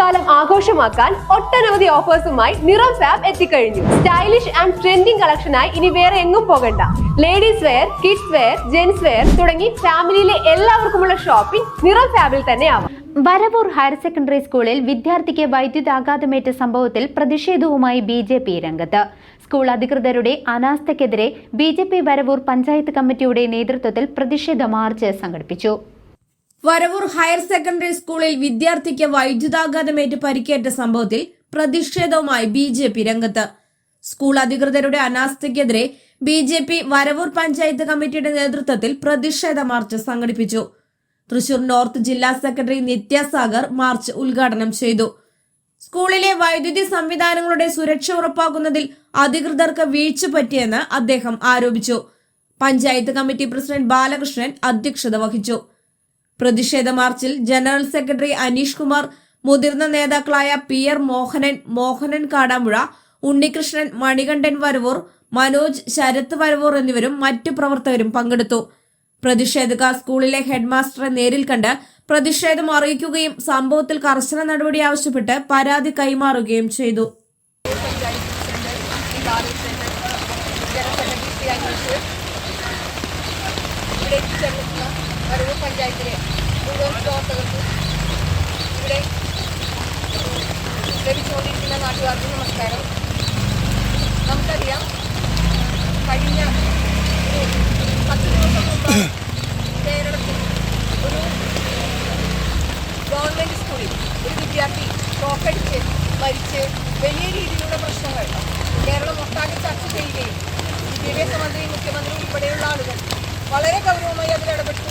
ഓണക്കാലം ആഘോഷമാക്കാൻ ഒട്ടനവധി ഓഫേഴ്സുമായി നിറം ഫാബ് എത്തിക്കഴിഞ്ഞു. സ്റ്റൈലിഷ് ആൻഡ് ട്രെൻഡിംഗ് കളക്ഷനായി ഇനി വേറെ എങ്ങും പോകണ്ട. Ladies wear, kids wear, gents wear തുടങ്ങി ഫാമിലിയിലെ എല്ലാവർക്കുമുള്ള ഷോപ്പിംഗ് നിറം ഫാബിൽ തന്നെയാവും. വരവൂർ ഹയർ സെക്കൻഡറി സ്കൂളിൽ വിദ്യാർത്ഥിക്ക് വൈദ്യുതാഘാതമേറ്റ സംഭവത്തിൽ പ്രതിഷേധവുമായി BJP രംഗത്ത്. സ്കൂൾ അധികൃതരുടെ അനാസ്ഥയ്ക്കെതിരെ BJP വരവൂർ പഞ്ചായത്ത് കമ്മിറ്റിയുടെ നേതൃത്വത്തിൽ പ്രതിഷേധ മാർച്ച് സംഘടിപ്പിച്ചു. വരവൂർ ഹയർ സെക്കൻഡറി സ്കൂളിൽ വിദ്യാർത്ഥിക്ക് വൈദ്യുതാഘാതമേറ്റ് പരിക്കേറ്റ സംഭവത്തിൽ പ്രതിഷേധവുമായി BJP രംഗത്ത്. സ്കൂൾ അധികൃതരുടെ അനാസ്ഥയ്ക്കെതിരെ BJP വരവൂർ പഞ്ചായത്ത് കമ്മിറ്റിയുടെ നേതൃത്വത്തിൽ പ്രതിഷേധ മാർച്ച് സംഘടിപ്പിച്ചു. തൃശൂർ നോർത്ത് ജില്ലാ സെക്രട്ടറി നിത്യസാഗർ മാർച്ച് ഉദ്ഘാടനം ചെയ്തു. സ്കൂളിലെ വൈദ്യുതി സംവിധാനങ്ങളുടെ സുരക്ഷ ഉറപ്പാക്കുന്നതിൽ അധികൃതർക്ക് വീഴ്ച പറ്റിയെന്ന് അദ്ദേഹം ആരോപിച്ചു. പഞ്ചായത്ത് കമ്മിറ്റി പ്രസിഡന്റ് ബാലകൃഷ്ണൻ അധ്യക്ഷത വഹിച്ചു. പ്രതിഷേധ മാർച്ചിൽ ജനറൽ സെക്രട്ടറി അനീഷ് കുമാർ, മുതിർന്ന നേതാക്കളായ PR മോഹനൻ കാടാമ്പുഴ, ഉണ്ണികൃഷ്ണൻ, മണികണ്ഠൻ വരവൂർ, മനോജ്, ശരത് വരവൂർ എന്നിവരും മറ്റു പ്രവർത്തകരും പങ്കെടുത്തു. പ്രതിഷേധക്കാർ സ്കൂളിലെ ഹെഡ്മാസ്റ്ററെ നേരിൽ കണ്ട് പ്രതിഷേധം അറിയിക്കുകയും സംഭവത്തിൽ കർശന നടപടി ആവശ്യപ്പെട്ട് പരാതി കൈമാറുകയും ചെയ്തു. പഞ്ചായത്തിലെ മുഴുവൻ പ്രവർത്തകർക്കും ഇവിടെ ലഭിച്ചുകൊണ്ടിരിക്കുന്ന നാട്ടുകാർക്ക് നമസ്കാരം. നമുക്കറിയാം, കഴിഞ്ഞ 10 ദിവസം മുമ്പ് കേരളത്തിൽ ഒരു ഗവൺമെൻറ് സ്കൂളിൽ ഒരു വിദ്യാർത്ഥി ഷോക്കടിച്ച് മരിച്ച് വലിയ രീതിയിലുള്ള പ്രശ്നങ്ങൾ കേരളം ഒട്ടാകെ ചർച്ച ചെയ്യുകയും വിദ്യാഭ്യാസ മന്ത്രി, മുഖ്യമന്ത്രി ഉൾപ്പെടെയുള്ള ആളുകൾ വളരെ ഗൗരവമായി അതിൽ ഇടപെട്ടു.